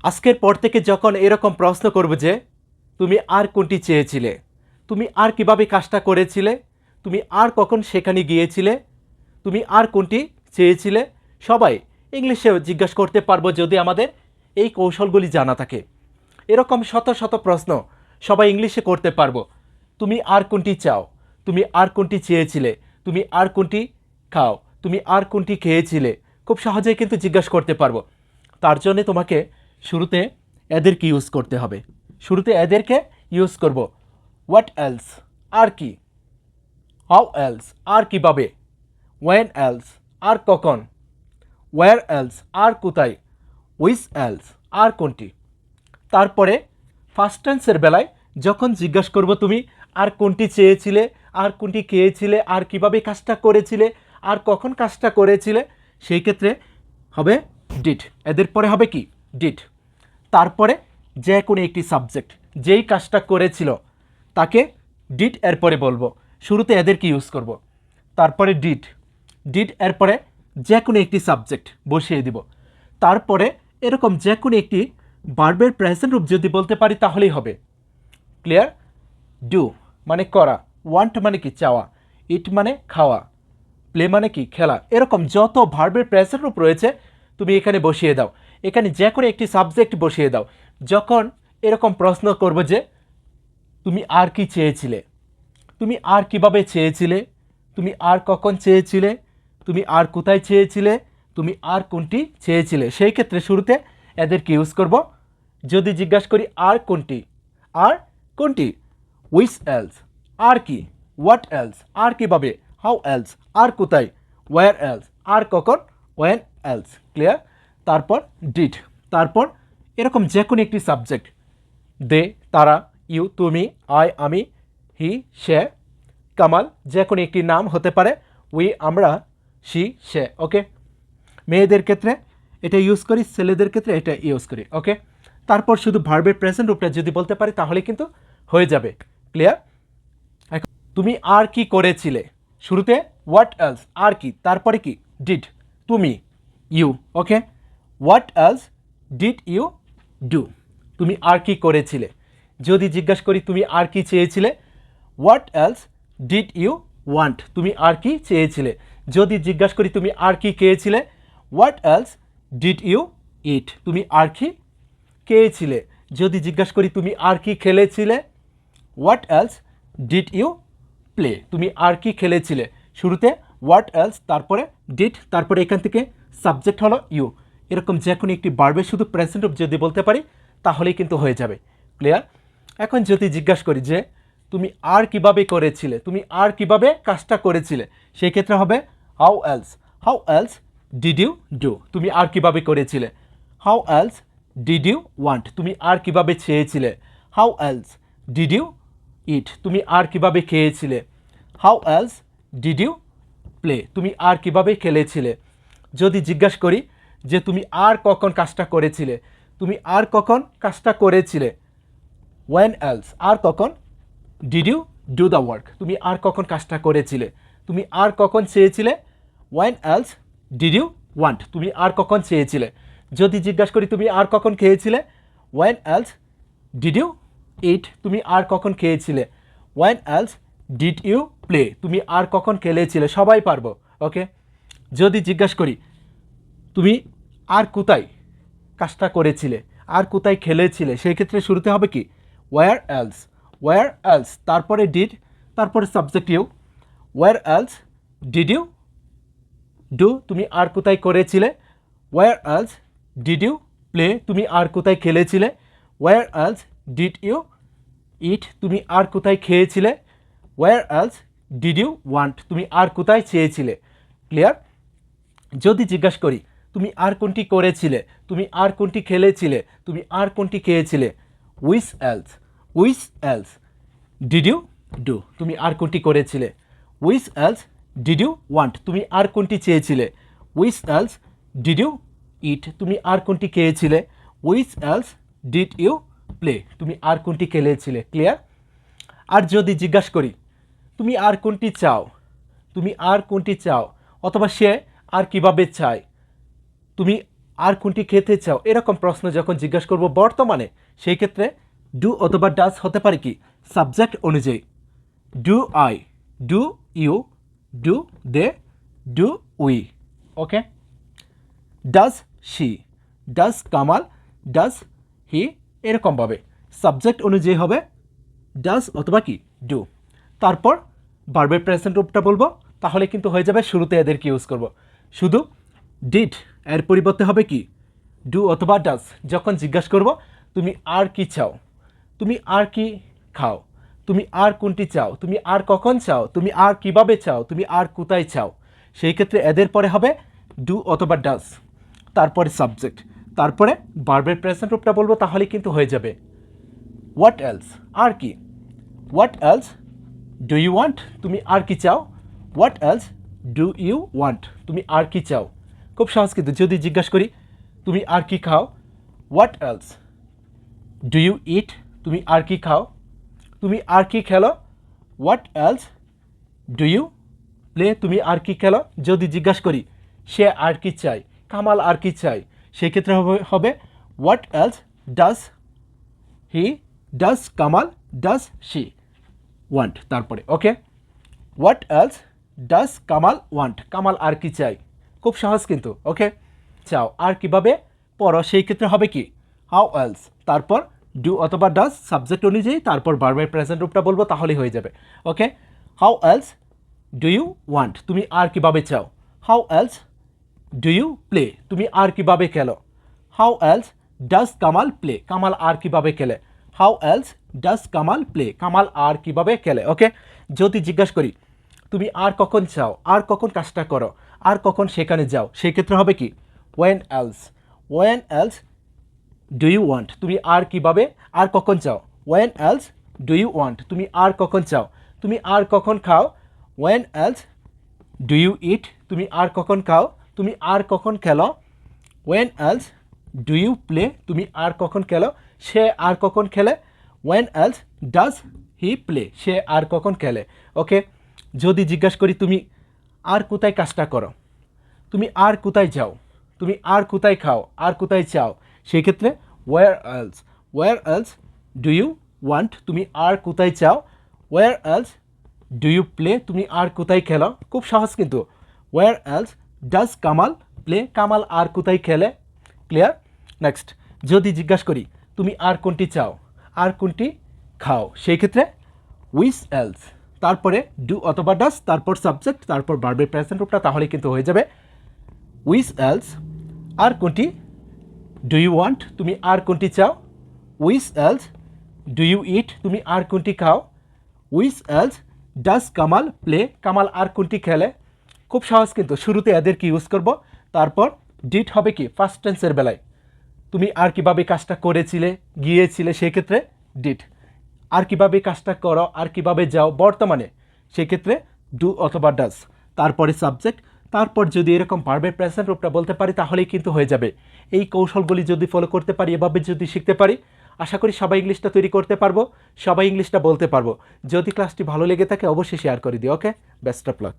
আজকের পর থেকে যখন এরকম প্রশ্ন করব যে তুমি আর কোনটি চেয়েছিলে, তুমি আর কিভাবে কাজটা করেছিলে, তুমি আর কখন সেখানে গিয়েছিলে, তুমি আর কোনটি চেয়েছিলে, সবাই ইংলিশে জিজ্ঞাসা করতে পারবো যদি আমাদের এই কৌশলগুলি জানা থাকে। এরকম শত শত প্রশ্ন সবাই ইংলিশে করতে পারবো। তুমি আর কোনটি চাও, তুমি আর কোনটি চেয়েছিলে, তুমি আর কোনটি খাও, তুমি আর কোনটি খেয়েছিলে, খুব সহজেই কিন্তু জিজ্ঞাসা করতে পারবো। তার জন্য তোমাকে শুরুতে এদেরকে ইউজ করতে হবে। শুরুতে এদেরকে ইউজ করব। হোয়াট এলস, আর কি। হাউ এলস, আর কিভাবে। ওয়েন এলস, আর কখন। ওয়্যার এলস, আর কোথায়। উইচ এলস, আর কোনটি। তারপরে ফার্স্ট টেন্সের বেলায় যখন জিজ্ঞাসা করব তুমি আর কোনটি চেয়েছিলে, আর কোনটি খেয়েছিলে, আর কিভাবে কাজটা করেছিলে, আর কখন কাজটা করেছিলে, সেই ক্ষেত্রে হবে ডিড। এদের পরে হবে কি ডিড। তারপরে যে কোনো একটি সাবজেক্ট যেই কাজটা করেছিল তাকে ডিড এরপরে বলবো। শুরুতে এদেরকে ইউজ করব। তারপরে ডিড, ডিড এরপরে যে কোনো একটি সাবজেক্ট বসিয়ে দিব। তারপরে এরকম যে কোনো একটি ভার্বের প্রেজেন্ট রূপ যদি বলতে পারি তাহলেই হবে। ক্লিয়ার? ডু মানে করা, ওয়ান্ট মানে কি চাওয়া, ইট মানে খাওয়া, প্লে মানে কি খেলা। এরকম যত ভার্বের প্রেজেন্ট রূপ রয়েছে তুমি এখানে বসিয়ে দাও। এখানে যে কোনো একটি সাবজেক্ট বসিয়ে দাও। যখন এরকম প্রশ্ন করব যে তুমি আর কি চেয়েছিলে, তুমি আর কিভাবে চেয়েছিলে, তুমি আর কখন চেয়েছিলে, তুমি আর কোথায় চেয়েছিলে, তুমি আর কোনটি চেয়েছিলে, সেই ক্ষেত্রে শুরুতে এদেরকে ইউজ করব। যদি জিজ্ঞাসা করি আর কোনটি, আর কোনটি। উইচ এলস, আর কি। হোয়াট এলস, আর কিভাবে। হাউ এলস, আর কোথায়। ওয়্যার এলস, আর কখন। When else. ক্লিয়ার? তারপর ডিড। তারপর এরকম যে কোনো একটি সাবজেক্ট, দে তারা, ইউ তুমি, আই আমি, হি সে, কামাল যে কোনো একটি নাম হতে পারে, উই আমরা, সি সে। ওকে, মেয়েদের ক্ষেত্রে এটা ইউজ করি, ছেলেদের ক্ষেত্রে এটা ইউজ করি। ওকে, তারপর শুধু ভার্বের প্রেজেন্ট রূপটা যদি বলতে পারি তাহলে কিন্তু হয়ে যাবে। ক্লিয়ার? এখন তুমি আর কি করেছিলে, শুরুতে হোয়াট এলস, আর কি, তারপরে কি ডিড, তুমি, you. Okay, what else did you do, তুমি আর কি করেছিলে। যদি জিজ্ঞাসা করি তুমি আর কি চেয়েছিলে, what else did you want, তুমি আর কি চেয়েছিলে। যদি জিজ্ঞাসা করি তুমি আর কি খেয়েছিলে, what else did you eat, তুমি আর কি খেয়েছিলে। যদি জিজ্ঞাসা করি তুমি আর কি খেলেছিলে, what else did you play, তুমি আর কি খেলেছিলে। শুরুতে হোয়াট এলস, তারপরে ডিড, তারপরে এখান থেকে সাবজেক্ট হলো ইউ। এরকম যে কোনো একটি ভার্বের শুধু প্রেজেন্ট রূপ যদি বলতে পারি তাহলেই কিন্তু হয়ে যাবে। ক্লিয়ার? এখন যদি জিজ্ঞাসা করি যে তুমি আর কিভাবে করেছিলে, তুমি আর কিভাবে কাজটা করেছিলে, সেই ক্ষেত্রে হবে how else, how else did you do, তুমি আর কিভাবে করেছিলে। How else did you want, তুমি আর কিভাবে চেয়েছিলে। How else did you eat, তুমি আর কিভাবে খেয়েছিলে। How else did you play, তুমি আর কিভাবে খেলেছিলে। যদি জিজ্ঞাসা করি যে তুমি আর কখন কাজটা করেছিলে, তুমি আর কখন কাজটা করেছিলে। ওয়েন এলস, আর কখন। Did you do the work, তুমি আর কখন কাজটা করেছিলে। তুমি আর কখন চেয়েছিলে। When else did you want, তুমি আর কখন চেয়েছিলে। যদি জিজ্ঞাসা করি তুমি আর কখন খেয়েছিলে, when else did you eat, তুমি আর কখন খেয়েছিলে। When else did you play, তুমি আর কখন খেলেছিলে। সবাই পারবো। ওকে, যদি জিজ্ঞাসা করি তুমি আর কোথায় কাজটা করেছিলে, আর কোথায় খেলেছিলে, সেই ক্ষেত্রে শুরুতে হবে কি ওয়্যার এলস, ওয়্যার এলস, তারপরে ডিড, তারপরে subject you. Where else did you do, তুমি আর কোথায় করেছিলে। Where else did you play, তুমি আর কোথায় খেলেছিলে। Where else did you eat, তুমি আর কোথায় খেয়েছিলে। Where else did you want, তুমি আর কোথায় চেয়েছিলে। ক্লিয়ার? যদি জিজ্ঞাসা করি তুমি আর কোনটি করেছিলে, তুমি আর কোনটি খেলেছিলে, তুমি আর কোনটি খেয়েছিলে। Which else, which else did you do, তুমি আর কোনটি করেছিলে। Which else did you want, তুমি আর কোনটি চেয়েছিলে। Which else did you eat, তুমি আর কোনটি খেয়েছিলে। Which else did you play, তুমি আর কোনটি খেলেছিলে। ক্লিয়ার? আর যদি জিজ্ঞাসা করি তুমি আর কোনটি চাও, তুমি আর কোনটি চাও, অথবা সে আর কিভাবে চায়, তুমি আর কোনটি খেতে চাও এরকম প্রশ্ন যখন জিজ্ঞাসা করব বর্তমানে, সেই ক্ষেত্রে ডু অথবা ডাজ হতে পারে কি সাবজেক্ট অনুযায়ী। Do I, do you, do they, do we. Okay, does she, does Kamal, does he, এরকমভাবে সাবজেক্ট অনুযায়ী হবে ডাজ অথবা কি ডু। তারপর ভার্বের প্রেজেন্ট রূপটা বলবো, তাহলে কিন্তু হয়ে যাবে। শুরুতে এদেরকে ইউজ করব। শুধু ডিড এর পরিবর্তে হবে কি ডু অথবা ডাজ। যখন জিজ্ঞাসা করব তুমি আর কি চাও, তুমি আর কি খাও, তুমি আর কোনটি চাও, তুমি আর কখন চাও, তুমি আর কিভাবে চাও, তুমি আর কোথায় চাও, সেই ক্ষেত্রে এদের পরে হবে ডু অথবা ডাজ, তারপরে সাবজেক্ট, তারপরে ভার্বের প্রেজেন্ট রূপটা বলবো, তাহলে কিন্তু হয়ে যাবে হোয়াট এলস, আর কি। What else do you want, তুমি আর কি চাও। What else do you want, তুমি আর কি চাও। খুব সহজ কিন্তু। যদি জিজ্ঞাসা করি তুমি আর কি খাও, what else do you eat, তুমি আর কি খাও। তুমি আর কি খেলো, what else do you play, তুমি আর কি খেলো। যদি জিজ্ঞাসা করি সে আর কি চাই, কামাল আর কি চাই, সেক্ষেত্রে হবে what else does he, does Kamal, does she want. তারপরে okay, what else does Kamal want, Kamal আর কি চাই। খুব সহজ কিন্তু। ওকে, চাও আর কিভাবে পড়ো, সেই ক্ষেত্রে হবে কি হাউ এলস, তারপর ডু অথবা ডাজ সাবজেক্ট অনুযায়ী, তারপর ভার্বের প্রেজেন্ট রূপটা বলবো, তাহলেই হয়ে যাবে। Okay, how else do you want, তুমি আর কিভাবে চাও। How else do you play, তুমি আর কিভাবে খেলো। How else does Kamal play, Kamal আর কিভাবে খেলে। How else does Kamal play, Kamal আর কিভাবে খেলে। ওকে, যদি জিজ্ঞাসা করি তুমি আর কখন চাও, আর কখন কাজটা করো, আর কখন সেখানে যাও, সেই ক্ষেত্রে হবে কি when else. When else do you want, তুমি আর কিভাবে আর কখন চাও। When else do you want, তুমি আর কখন চাও। তুমি আর কখন খাও। When else do you eat, তুমি আর কখন খাও। তুমি আর কখন খেলো। When else do you play, তুমি আর কখন খেলো। সে আর কখন খেলে। When else does he play, সে আর কখন খেলে। ওকে, যদি জিজ্ঞাসা করি তুমি আর কোথায় কাজটা করো, তুমি আর কোথায় যাও, তুমি আর কোথায় খাও, আর কোথায় চাও, সেই ক্ষেত্রে where else. Where else do you want, তুমি আর কোথায় চাও। Where else do you play, তুমি আর কোথায় খেলো। খুব সহজ কিন্তু। Where else does Kamal play, Kamal আর কোথায় খেলে। ক্লিয়ার। নেক্সট, যদি জিজ্ঞাসা করি তুমি আর কোনটি চাও, আর কোনটি খাও, সেই ক্ষেত্রে উইচ এলস, তারপরে ডু অথবা ডাজ, তারপর সাবজেক্ট, তারপর ভার্বের প্রেজেন্ট রূপটা, তাহলে কিন্তু হয়ে যাবে উইচ এলস আর কোনটি ডু ইউ ওয়ান্ট, তুমি আর কোনটি চাও। Which else do you eat, তুমি আর কোনটি খাও। Which else does Kamal play, Kamal আর কোনটি খেলে। খুব সহজ কিন্তু। শুরুতে এদেরকে ইউজ করব, তারপর ডিড হবে কি ফার্স্ট টেন্সের বেলায় তুমি আর কিভাবে কাজটা করেছিলে, গিয়েছিলে, সেক্ষেত্রে ডিড। আর কিভাবে কাজটা করো, আর কিভাবে যাও বর্তমানে, সেক্ষেত্রে ডু অথবা ডাজ, তারপরে সাবজেক্ট, তারপর যদি এরকম ভার্বের প্রেজেন্ট রূপটা বলতে পারি, তাহলেই কিন্তু হয়ে যাবে। এই কৌশলগুলি যদি ফলো করতে পারি, এভাবে যদি শিখতে পারি, আশা করি সবাই ইংলিশটা তৈরি করতে পারবো, সবাই ইংলিশটা বলতে পারবো। যদি ক্লাসটি ভালো লেগে থাকে অবশ্যই শেয়ার করে দিও। ওকে, বেস্ট অফ লাক।